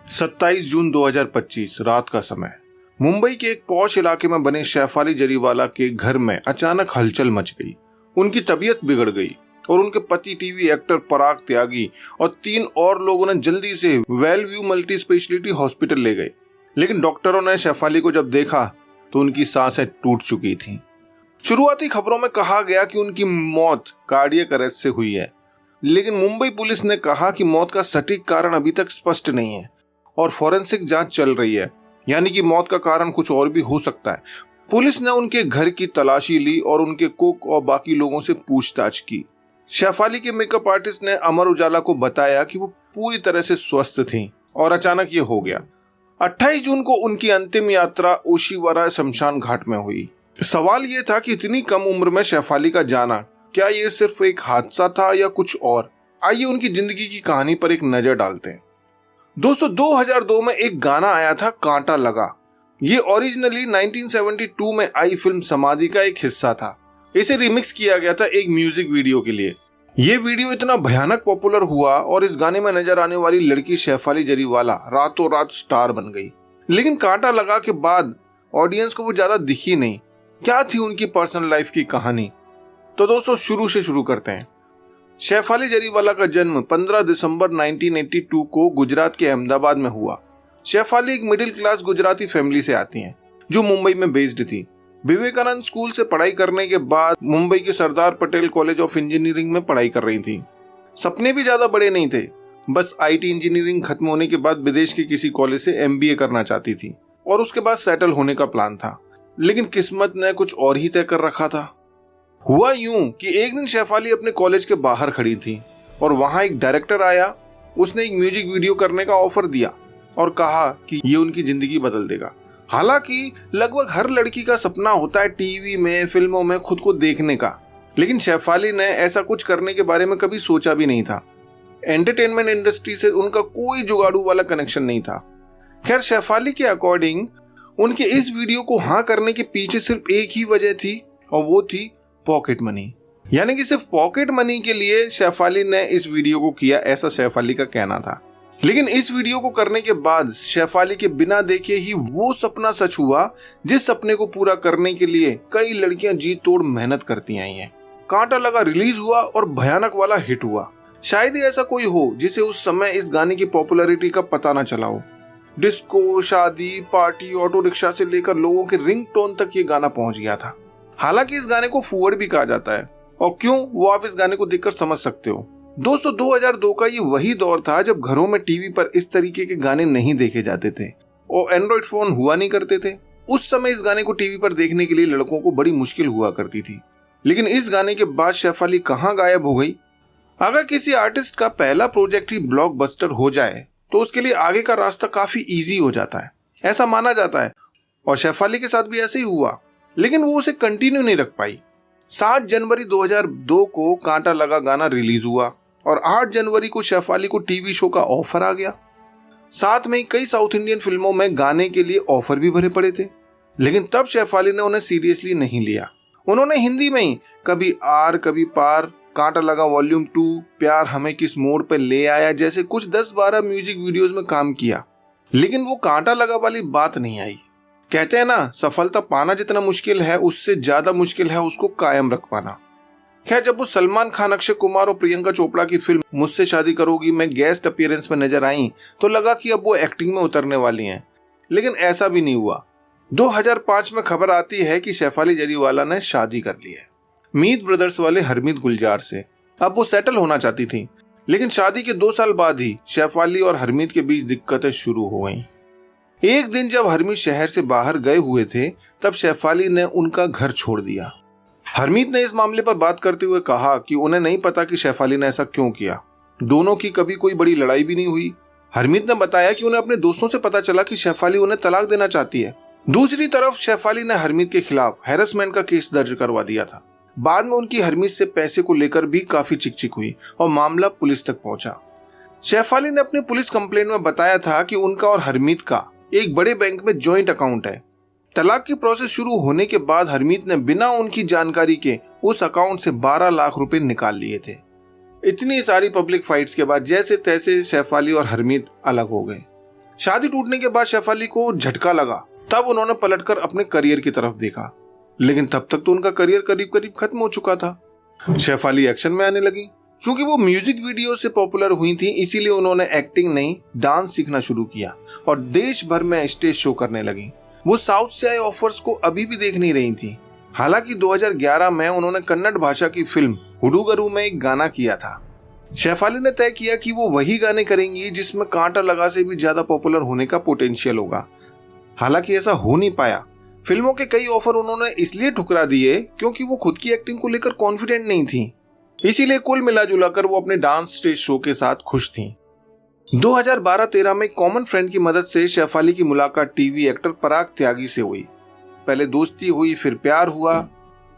27 जून 2025 रात का समय मुंबई के एक पॉश इलाके में बने शेफाली जरीवाला के घर में अचानक हलचल मच गई। उनकी तबीयत बिगड़ गई और उनके पति टीवी एक्टर पराग त्यागी और 3 और लोगों ने जल्दी से वेलव्यू मल्टी स्पेशलिटी हॉस्पिटल ले गए। लेकिन डॉक्टरों ने शेफाली को जब देखा तो उनकी सांसें टूट चुकी थीं। शुरुआती खबरों में कहा गया कि उनकी मौत कार्डियक अरेस्ट से हुई है, लेकिन मुंबई पुलिस ने कहा कि मौत का सटीक कारण अभी तक स्पष्ट नहीं है और फॉरेंसिक जांच चल रही है, यानी कि मौत का कारण कुछ और भी हो सकता है। पुलिस ने उनके घर की तलाशी ली और उनके कुक और बाकी लोगों से पूछताछ की। शेफाली के मेकअप आर्टिस्ट ने अमर उजाला को बताया कि वो पूरी तरह से स्वस्थ थीं और अचानक ये हो गया। 28 जून को उनकी अंतिम यात्रा ओशिवारा शमशान घाट में हुई। सवाल ये था कि इतनी कम उम्र में शेफाली का जाना, क्या ये सिर्फ एक हादसा था या कुछ और? आइए उनकी जिंदगी की कहानी पर एक नजर डालते हैं। दोस्तों, 2002 में एक गाना आया था, कांटा लगा। ये ओरिजिनली 1972 में आई फिल्म समाधि का एक हिस्सा था। इसे रिमिक्स किया गया था एक म्यूजिक वीडियो के लिए। ये वीडियो इतना भयानक पॉपुलर हुआ और इस गाने में नजर आने वाली लड़की शेफाली जरीवाला रातों रात स्टार बन गई। लेकिन कांटा लगा के बाद ऑडियंस को वो ज्यादा दिखी नहीं। क्या थी उनकी पर्सनल लाइफ की कहानी? तो दोस्तों, शुरू से शुरू करते हैं। शेफाली जरीवाला का जन्म 15 दिसंबर 1982 को गुजरात के अहमदाबाद में हुआ। शेफाली एक मिडिल क्लास गुजराती फैमिली से आती हैं, जो मुंबई में बेस्ड थी। विवेकानंद स्कूल से पढ़ाई करने के बाद मुंबई के Sardar Patel college of engineering में पढ़ाई कर रही थी। सपने भी ज्यादा बड़े नहीं थे, बस आईटी इंजीनियरिंग खत्म होने के बाद विदेश के किसी कॉलेज से एमबीए करना चाहती थी और उसके बाद सेटल होने का प्लान था। लेकिन किस्मत ने कुछ और ही तय कर रखा था। हुआ यूं कि एक दिन शेफाली अपने कॉलेज के बाहर खड़ी थी और वहां एक डायरेक्टर आया। उसने एक म्यूजिक वीडियो करने का ऑफर दिया और कहा कि ये उनकी जिंदगी बदल देगा। हालांकि लगभग हर लड़की का सपना होता है टीवी में, फिल्मों में खुद को देखने का, लेकिन शेफाली ने ऐसा कुछ करने के बारे में कभी सोचा भी नहीं था। एंटरटेनमेंट इंडस्ट्री से उनका कोई जुगाड़ू वाला कनेक्शन नहीं था। खैर, शेफाली के अकॉर्डिंग उनके इस वीडियो को हाँ करने के पीछे सिर्फ एक ही वजह थी और वो थी पॉकेट मनी। यानी कि सिर्फ पॉकेट मनी के लिए शेफाली ने इस वीडियो को किया, ऐसा शेफाली का कहना था। लेकिन इस वीडियो को करने के बाद शेफाली के बिना देखे ही वो सपना सच हुआ जिस सपने को पूरा करने के लिए कई लड़कियां जी तोड़ मेहनत करती आई हैं। कांटा लगा रिलीज हुआ और भयानक वाला हिट हुआ। शायद ही ऐसा कोई हो जिसे उस समय इस गाने की पॉपुलैरिटी का पता न चला हो। डिस्को, शादी, पार्टी, ऑटो रिक्शा से लेकर लोगों के रिंगटोन तक ये गाना पहुंच गया था। हालांकि इस गाने को फूवर्ड भी कहा जाता है, और क्यों, वो आप इस गाने को देखकर समझ सकते हो। दोस्तों, 2002 का ये वही दौर था जब घरों में टीवी पर इस तरीके के गाने नहीं देखे जाते थे और एंड्रॉइड फोन हुआ नहीं करते थे। उस समय इस गाने को टीवी पर देखने के लिए लड़कों को बड़ी मुश्किल हुआ करती थी। लेकिन इस गाने के बाद शेफाली कहाँ गायब हो गई? अगर किसी आर्टिस्ट का पहला प्रोजेक्ट ही ब्लॉकबस्टर हो जाए तो उसके लिए आगे का रास्ता काफी इजी हो जाता है, ऐसा माना जाता है। और शेफाली के साथ भी ऐसे ही हुआ, लेकिन वो उसे कंटिन्यू नहीं रख पाई। 7 जनवरी 2002 को कांटा लगा गाना रिलीज हुआ और 8 जनवरी को शेफाली को टीवी शो का ऑफर आ गया। साथ में कई साउथ इंडियन फिल्मों में गाने के लिए ऑफर भी भरे पड़े थे, लेकिन तब शेफाली ने उन्हें सीरियसली नहीं लिया। उन्होंने हिंदी में ही कभी आर कभी पार, कांटा लगा वॉल्यूम 2, प्यार हमें किस मोड़ पे ले आया जैसे कुछ 10-12 म्यूजिक वीडियोस में काम किया, लेकिन वो कांटा लगा वाली बात नहीं आई। कहते हैं ना, सफलता पाना जितना मुश्किल है उससे ज्यादा मुश्किल है उसको कायम रख पाना। खैर, जब वो सलमान खान, अक्षय कुमार और प्रियंका चोपड़ा की फिल्म मुझसे शादी करोगी में गेस्ट अपीयरेंस में नजर आई तो लगा कि अब वो एक्टिंग में उतरने वाली हैं, लेकिन ऐसा भी नहीं हुआ। 2005 में खबर आती है कि शेफाली जरीवाला ने शादी कर ली है मीत ब्रदर्स वाले हरमीत गुलजार से। अब वो सेटल होना चाहती थी, लेकिन शादी के 2 साल बाद ही शेफाली और हरमीत के बीच दिक्कतें शुरू हो गईं। एक दिन जब हरमीत शहर से बाहर गए हुए थे तब शेफाली ने उनका घर छोड़ दिया। हरमीत ने इस मामले पर बात करते हुए कहा कि उन्हें नहीं पता कि शेफाली ने ऐसा क्यों किया। दोनों की कभी कोई बड़ी लड़ाई भी नहीं हुई। हरमीत ने बताया कि उन्हें अपने दोस्तों से पता चला कि शेफाली उन्हें तलाक देना चाहती है। दूसरी तरफ शेफाली ने हरमीत के खिलाफ हैरेसमेंट का केस दर्ज करवा दिया था। बाद में उनकी हरमीत से पैसे को लेकर भी काफी चिकचिक हुई और मामला पुलिस तक पहुंचा। शेफाली ने अपनी पुलिस कंप्लेंट में बताया था कि उनका और हरमीत का एक बड़े बैंक में जॉइंट अकाउंट है। तलाक की प्रोसेस शुरू होने के बाद हरमीत ने बिना उनकी जानकारी के उस अकाउंट से 12 लाख रुपए निकाल लिए थे। इतनी सारी पब्लिक फाइट्स के बाद जैसे तैसे शेफाली और हरमीत अलग हो गए। शादी टूटने के बाद शेफाली को झटका लगा, तब उन्होंने पलटकर अपने करियर की तरफ देखा, लेकिन तब तक तो उनका करियर करीब करीब खत्म हो चुका था। शेफाली एक्शन में आने लगी। चूंकि वो म्यूजिक वीडियो से पॉपुलर हुई थी, इसीलिए उन्होंने एक्टिंग नहीं डांस सीखना शुरू किया और देश भर में स्टेज शो करने लगी। वो साउथ से आए ऑफर्स को अभी भी देख नहीं रही थी। हालांकि 2011 में उन्होंने कन्नड़ भाषा की फिल्म हुडुगरू में एक गाना किया था। शेफाली ने तय किया कि वो वही गाने करेंगी जिसमें कांटा लगा से भी ज्यादा पॉपुलर होने का पोटेंशियल होगा। हालांकि ऐसा हो नहीं पाया। फिल्मों के कई ऑफर उन्होंने इसलिए ठुकरा दिए क्योंकि वो खुद की एक्टिंग को लेकर कॉन्फिडेंट नहीं थी। इसीलिए कुल मिलाजुलाकर वो अपने डांस स्टेज शो के साथ खुश थीं। 2012-13 में कॉमन फ्रेंड की मदद से शेफाली की मुलाकात टीवी एक्टर पराग त्यागी से हुई। पहले दोस्ती हुई, फिर प्यार हुआ।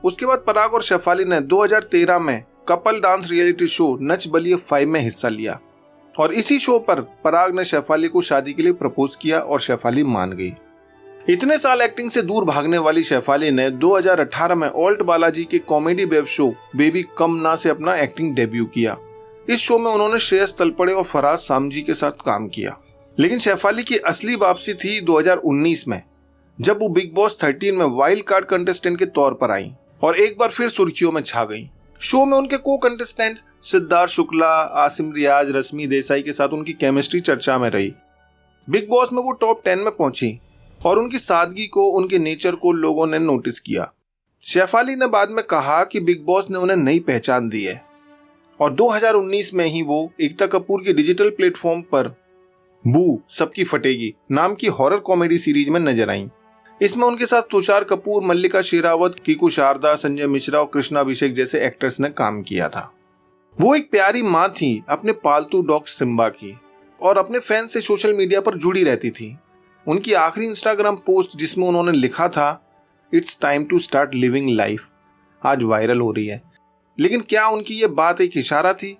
उसके बाद पराग और शेफाली ने 2013 में couple dance reality show Nach Baliye 5 में हिस्सा लिया और इसी शो पर पराग ने शेफाली को शादी के लिए प्रपोज किया और शेफाली मान गई। इतने साल एक्टिंग से दूर भागने वाली शेफाली ने 2018 में ऑल्ट बालाजी के कॉमेडी वेब शो बेबी कम ना से अपना एक्टिंग डेब्यू किया। इस शो में उन्होंने श्रेयस तलपड़े और फराज सामजी के साथ काम किया। लेकिन शेफाली की असली वापसी थी 2019 में, जब वो बिग बॉस 13 में वाइल्ड कार्ड कंटेस्टेंट के तौर पर आई और एक बार फिर सुर्खियों में छा गई। शो में उनके को कंटेस्टेंट सिद्धार्थ शुक्ला, आसिम रियाज, रश्मि देसाई के साथ उनकी केमिस्ट्री चर्चा में रही। बिग बॉस में वो टॉप 10 में पहुंची और उनकी सादगी को, उनके नेचर को लोगों ने नोटिस किया। शेफाली ने बाद में कहा कि बिग बॉस ने उन्हें नई पहचान दी है और 2019 में ही वो एकता कपूर की डिजिटल प्लेटफॉर्म पर बू सबकी फटेगी नाम की हॉरर कॉमेडी सीरीज में नजर आई। इसमें उनके साथ तुषार कपूर, मल्लिका शेरावत, कीकू शारदा, संजय मिश्रा और कृष्णा अभिषेक जैसे एक्टर्स ने काम किया था। वो एक प्यारी माँ थी अपने पालतू डॉग सिम्बा की और अपने फैंस से सोशल मीडिया पर जुड़ी रहती थी। उनकी आखिरी इंस्टाग्राम पोस्ट जिसमें उन्होंने लिखा था it's time to start living life, आज वायरल हो रही है। लेकिन क्या उनकी ये बात एक इशारा थी?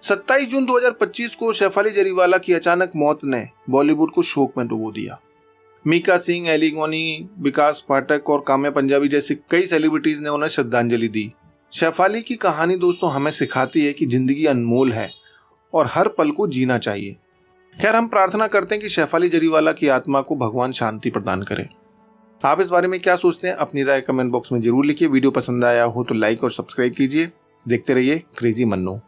27 जून 2025 को शेफाली जरीवाला की अचानक मौत ने बॉलीवुड को शोक में डुबो दिया। मीका सिंह, एली गोनी, विकास पाठक और काम्या पंजाबी जैसे कई सेलिब्रिटीज ने उन्हें श्रद्धांजलि दी। शेफाली की कहानी दोस्तों हमें सिखाती है कि जिंदगी अनमोल है और हर पल को जीना चाहिए। खैर, हम प्रार्थना करते हैं कि शेफाली जरीवाला की आत्मा को भगवान शांति प्रदान करे। आप इस बारे में क्या सोचते हैं? अपनी राय कमेंट बॉक्स में जरूर लिखिए। वीडियो पसंद आया हो तो लाइक और सब्सक्राइब कीजिए। देखते रहिए क्रेजी मन्नू।